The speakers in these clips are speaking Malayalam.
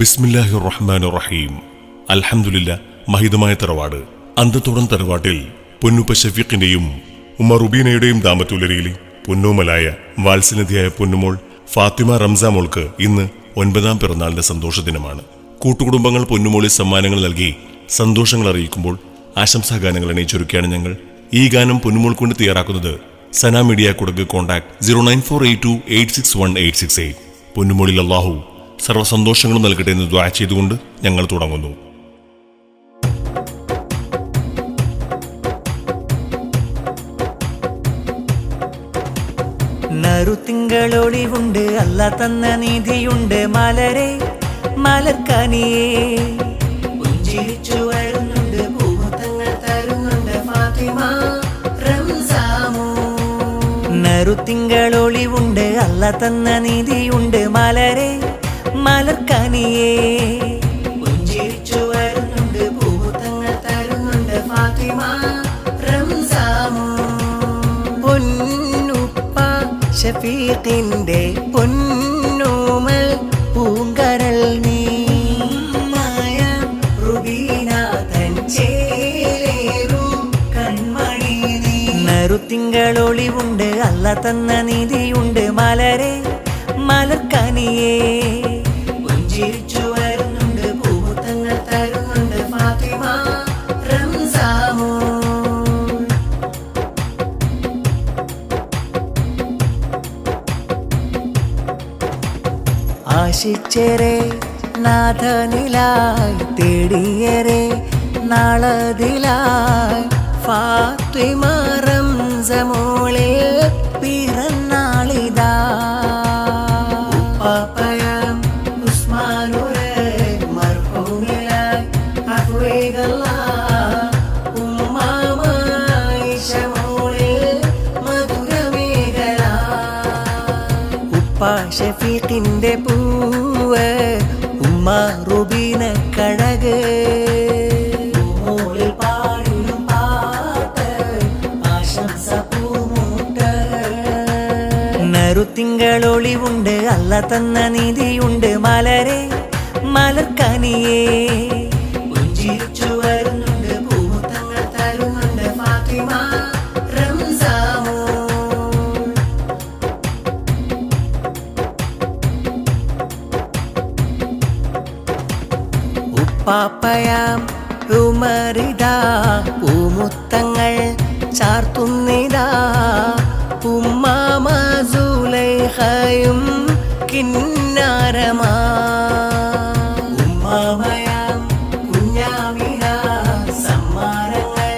ബിസ്മില്ലാഹിർ റഹ്മാനിർ റഹീം. അൽഹംദുലില്ലാ. മഹിതമായ തറവാട് അന്തത്തോടൻ തറവാട്ടിൽ പൊന്നുപ്പ ഷഫീഖിന്റെയും ഉമ്മ റുബീനയുടെയും ദാമ്പത്യുലരിയിലെ പൊന്നോമലായ വാത്സല്യതയായ പൊന്നുമോൾ ഫാത്തിമ റംസാ മോൾക്ക് ഇന്ന് 9ാം പിറന്നാളിന്റെ സന്തോഷദിനമാണ്. കൂട്ടുകുടുംബങ്ങൾ പൊന്നുമോളി സമ്മാനങ്ങൾ നൽകി സന്തോഷങ്ങൾ അറിയിക്കുമ്പോൾ ആശംസാഗാനങ്ങൾ എണീച്ചൊരുക്കിയാണ് ഞങ്ങൾ. ഈ ഗാനം പൊന്നുമോൾ കൊണ്ട് തയ്യാറാക്കുന്നത് സന മീഡിയ കുടക്. കോൺടാക്ട് 09482861868. പൊന്നുമോളിൽ അല്ലാഹു സർവ്വസന്തോഷങ്ങളും നൽകട്ടെ എന്ന് ദുആ ചെയ്തുകൊണ്ട് ഞങ്ങൾ തുടങ്ങുന്നു. നറുത്തിങ്കളൊളിവുണ്ട്, അല്ലാ തന്ന നീതിയുണ്ട്, മലരെ മലർക്കനിയേ പുഞ്ചിരിച്ചു വരുന്നുണ്ട്, പൂമുത്തങ്ങൾ തരുന്നുണ്ട് ഫാത്തിമ റംസാമോ. നറുത്തിങ്കളൊളിവുണ്ട്, അല്ലാ തന്ന നീതിയുണ്ട്, മലരെ മലർക്കനിയേ പുഞ്ചിരിച്ചു വരുന്നുണ്ട്, പൂമുത്തങ്ങൾ തരുന്നുണ്ട് ഫാത്തിമ റംസാമോ. പൊന്നുപ്പ ഷഫീഖിന്റെ പൊന്നോമൽ പൂങ്കരൾ നീ മായ റുബീന തൻ ചേലേറും കൺമണി നീ. നറുത്തിങ്കളൊളിവുണ്ട്, അല്ലാ തന്ന നീതിയുണ്ട്, മലരെ മലർക്കനിയേ പുഞ്ചിരിച്ചു വരുന്നുണ്ട്, പൂമുത്തങ്ങൾ തരുന്നുണ്ട് ഫാത്തിമ റംസാമോ. ആശിച്ചേരെ നാഥനിലായി തേടിയേരെ നാളതിലായി ഫാത്തിമ റംസമോളെ പിറന്നാളിതാ. ഉപ്പാപ്പയാം ഉസ്മാനുരെ മർഹൂമിലായി അഫ്വേഗല്ലാ ഉമ്മാമായിഷമോളെ മധുരമേഖല. ഉപ്പാ ഷഫീഖിന്റെ പൂവ് ഉമ്മ റുബീന കഴക് മോളിൽ പാടിയും പാട്ട് ആശംസ പൂമൂട്ട്. നറുത്തിങ്കളൊളിവുണ്ട്, അല്ലാ തന്ന നീതിയുണ്ട്, മലരെ മലർക്കനിയേ പുഞ്ചിരിച്ചു വരുന്നുണ്ട്, പൂമുത്തങ്ങൾ തരുന്നുണ്ട് ഫാത്തിമ റംസാമോ. ഉപ്പാപ്പയാം ഉമറിതാ പൂമുത്തങ്ങൾ ചാർത്തുന്നിതാ, ഉമ്മാമ സുലൈഖയും കിന്നാരമാ. ഉമ്മാമയാം കുഞ്ഞാമിന സമ്മാനങ്ങൾ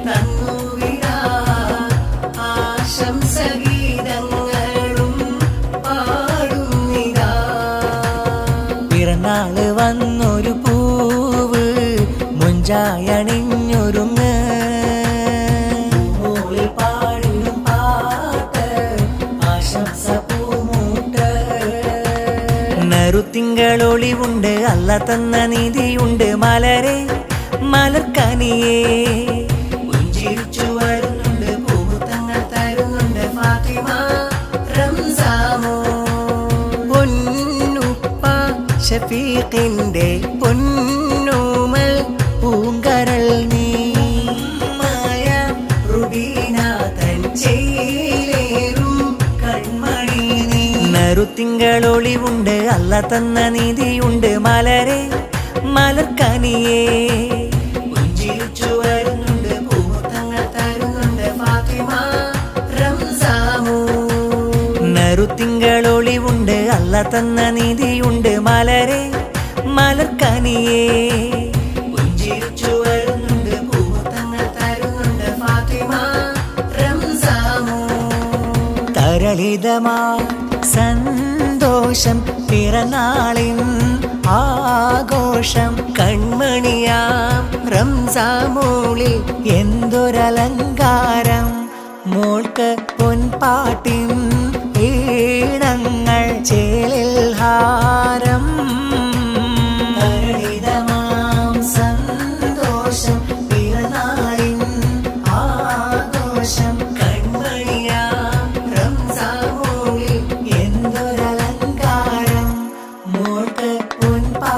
തന്നുവിടാ, ആശംസഗീതങ്ങളും പാടുന്നിതാ. പിറന്നാള് വന്നൊരു പൂവ് മുഞ്ചായണിഞ്ഞൊരുങ്ങ്, മോളിൽ പാടിയും പാട്ട് ആശംസ പൂമൂട്ട്. നറുത്തിങ്കളൊളിവുണ്ട്, അല്ലാ തന്ന നീതിയുണ്ട്, മലരെ മലർക്കനിയേ പുഞ്ചിരിച്ചു വരുന്നുണ്ട്, പൂമുത്തങ്ങൾ തരുന്നുണ്ട് ഫാത്തിമ റംസാമോ. പൊന്നുപ്പ ഷഫീഖിന്റെ പൊന്നോമൽ പൂങ്കരൾ നീ മായ റുബീന തൻ ചേലേറും കൺമണി നീ. നറുത്തിങ്കളൊളിവുണ്ട്, അല്ലാ തന്ന നീതിയുണ്ട്, മലരെ മലർക്കനിയേ പുഞ്ചിരിച്ചു വരുന്നുണ്ട്, പൂമുത്തങ്ങൾ തരുന്നുണ്ട് ഫാത്തിമ റംസാമോ. നറുത്തിങ്കളൊളിവുണ്ട്, അല്ലാ തന്ന നീതിയുണ്ട്, മലരെ മലർക്കനിയേ പുഞ്ചിരിച്ചു വരുന്നുണ്ട്, പൂമുത്തങ്ങൾ തരുന്നുണ്ട് ഫാത്തിമ റംസാമോ. തരളിതമാ സന്തോഷം പിറന്നാളിൻ ആഘോഷം, കൺമണിയാം റംസാമോളിൽ എന്തൊരലങ്കാരം, മോൾക്ക് പൊൻപാട്ടിൻ ഈണങ്ങൾ ചേലിൽ ഹാരം. തരളിതമാം സന്തോഷം പിറന്നാളിൻ ആഘോഷം, കൺമണിയാം റംസാമോളിൽ എന്തൊരലങ്കാരം, മോൾക്ക് പൊൻപാ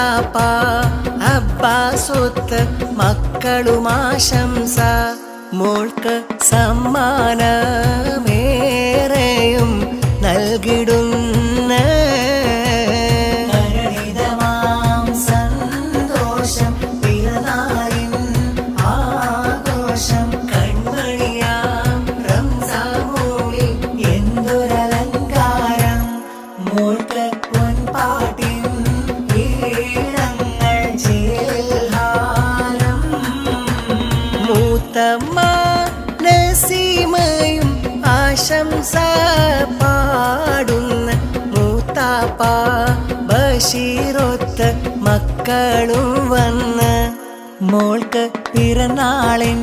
മൂത്താപ്പ അബ്ബാസൊത്ത് മക്കളുമാശംസ മോൾക്ക് സമ്മാനമേറെയും നൽകിടുന്ന പരിണിതമാം സന്തോഷം പിറന്നാളിൻ ആഘോഷം കൺമണിയാം റംസാമോളിൽ എന്തൊരലങ്കാരം മോൾക്ക് പൊൻപാട്ടിൻ ഈണങ്ങൾ ചേൽഹാരം മൂത്തമ്മ നസീമയും ആശംസ പാടുന്ന മൂത്താപ്പ ബഷീറൊത്ത് മക്കളും വന്ന് മോൾക്ക് പിറന്നാളിൻ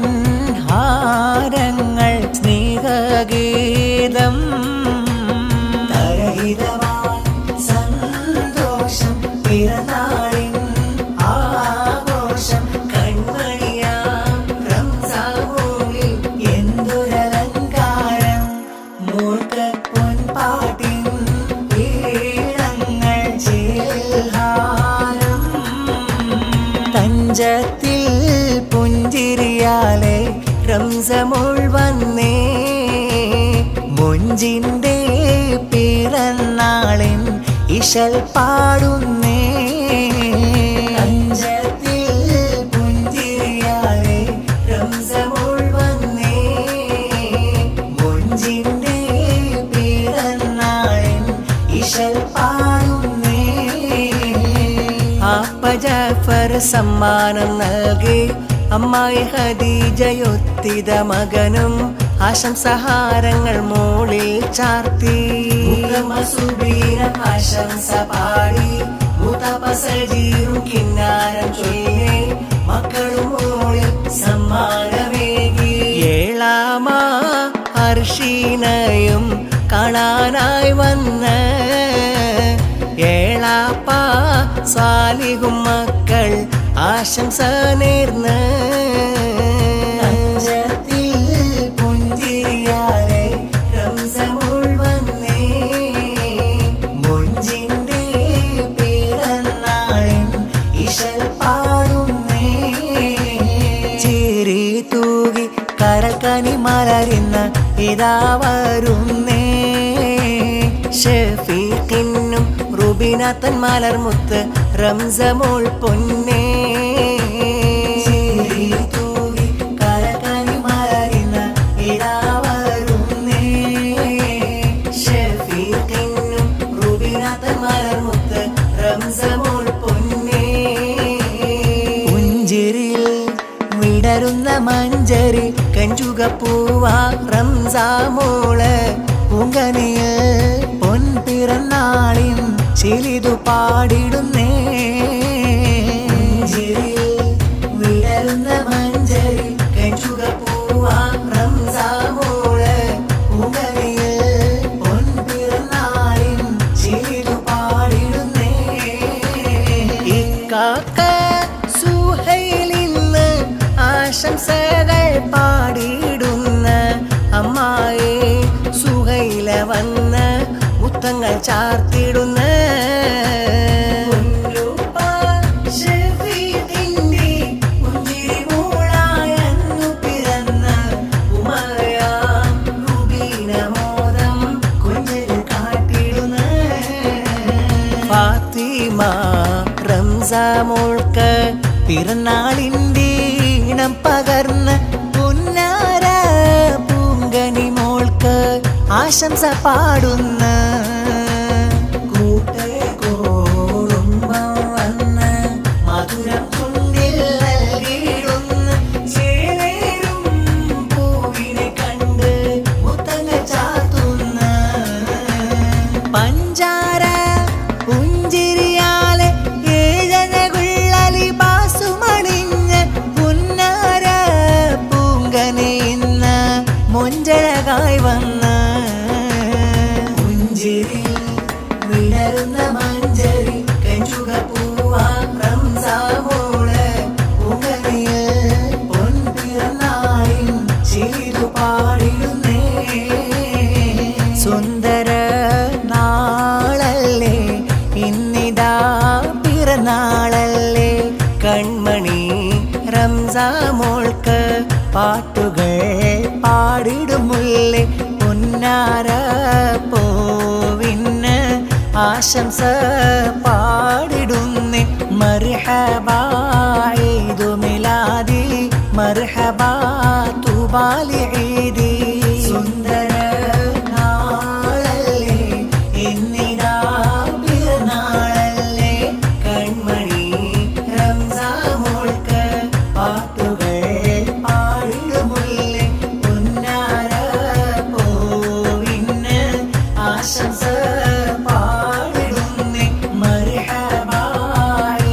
ഹാരങ്ങൾ സ്നേഹഗീതം തരഹിതമായി സന്തോഷം പിറന്നാളിൻ ആഘോഷം കൺമണിയാം റംസാമോളിൽ എന്തൊരലങ്കാരം മോൾക്ക് പൊൻപാട്ടിൻ ഈണങ്ങൾ ചേൽഹാരം തഞ്ചത്തിൽ പുഞ്ചിരിയാലെ റംസമോൾ വന്നേ മൊഞ്ചിൻ്റെ പിറന്നാളിൻ ഇശൽ പാടുന്നേ തഞ്ചത്തിൽ പുഞ്ചിരിയാലെ റംസമോൾ വന്നേ മൊഞ്ചിൻ്റെ പിറന്നാളിൻ ഇശൽ പാടുന്നേ ആപ്പ ജാഫർ സമ്മാനം നൽകി അമ്മായി ഖദീജയൊത്തിത മകനും ആശംസഹാരങ്ങൾ മോളിൽ ചാർത്തി സുബീരം ആശംസ പാടി മൂത്താപ്പ സജീറും കിന്നാരം ചൊല്ലി മക്കളും മോളിൽ സമ്മാനമേകി ഏളാമ അർഷീനയും കാണാനായി വന്ന് ഏളാപ്പ സാലിഹും മക്കൾ ആശംസ നേർന്ന് തഞ്ചത്തിൽ പുഞ്ചിരിയാലെ റംസമോൾ വന്നേ മൊഞ്ചിൻ്റെ പിറന്നാളിൻ ഇശൽ പാടുന്നേ ചിരി തൂകി കരക്കനി മലരുന്ന ഇതാ വരുന്നേ ഷഫീഖിനും റുബിനാത്തൻ മലർമുത്ത് റംസമോൾ പൊന്നേ പുഞ്ചിരിൽ വിടരുന്ന മഞ്ചരി കഞ്ചുകപ്പൂവാ റംസാമോള് പൂങ്കനിയിൽ പൊൻപിറന്നാളിൻ ചിലിതു പാടിടുന്നേ പുഞ്ചിരിൽ വിടരുന്ന മഞ്ചരി കഞ്ചുകപ്പൂവാ റംസാമോള് പൂങ്കനിയിൽ പൊൻപിറന്നാളിൻ ചിലിതു പാടിടുന്നേ ഇക്കാക്ക സുഹൈലിന്ന് ആശംസകൾ പാടിയിടുന്ന അമ്മായി സുഹൈല വന്ന് മുത്തങ്ങൾ ചാർത്തിടുന്ന ഫാത്തിമ റംസാമോൾക്ക് പിറന്നാളിൻ്റെ ഈണം പകർന്ന് പുന്നാര പൂങ്കനി മോൾക്ക് ആശംസ പാടുന്ന കൂട്ടുകുടുംബം വന്ന് മധുരം ചുണ്ടിൽ നൽകിയിടുന്ന ചേലേരും പൂവിനെ കണ്ട് മുത്തങ്ങൾ ചാത്തുന്ന പഞ്ചാര പുഞ്ചിരിയാലെ ഏഴനകുള്ളലി ബാസുമണിഞ്ഞ് പുന്നാര പൂങ്കനിന്ന് മൊഞ്ചഴകായി വന്ന പുഞ്ചിരി പിറന്നാളല്ലേ കൺമണി റംസാമോൾക്ക് പാട്ടുകൾ പാടിടുമുല്ലേ പൊന്നാര പോവിന് ആശംസ പാടിടുന്നേ മർഹബാ ഈദു മിലാദി മർഹബാ തുബാലി ഈദി സുന്ദര നാളല്ലേ ഇന്നിതാ പിറന്നാളല്ലേ കൺമണി റംസാമോൾക്ക് പാട്ടുകൾ പാടിടുമുല്ലേ പൊന്നാര പോവിന് ആശംസ പാടിടുന്നേ മർഹബാ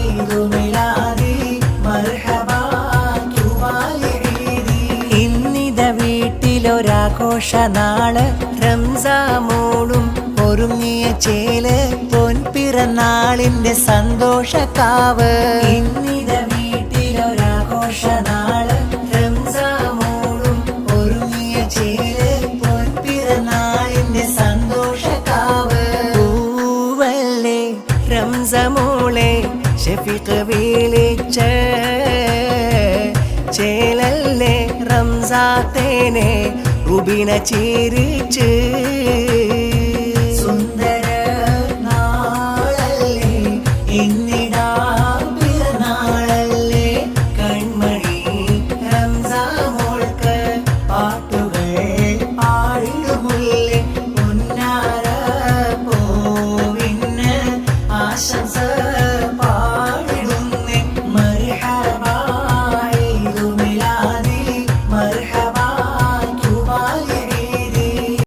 ഈദു മിലാദി മർഹബാ തുബാലി ഈദി ഇന്നിത വീട്ടിലൊരാഘോഷനാള് റംസാമോളും ഒരുങ്ങിയ ചേല് പൊൻപിറന്നാളിന്റെ സന്തോഷക്കാവ് ഇന്നിത വീട്ടിലൊരാഘോഷനാള് റംസാമോളും ഒരുങ്ങിയ ചേല് പൊൻപിറന്നാളിന്റെ സന്തോഷക്കാവ് പൂവല്ലേ റംസമോളെ ഷഫീഖ് വിളിച്ച ചേലല്ലേ റംസാത്തേനെ റുബീന ചിരിച്ച്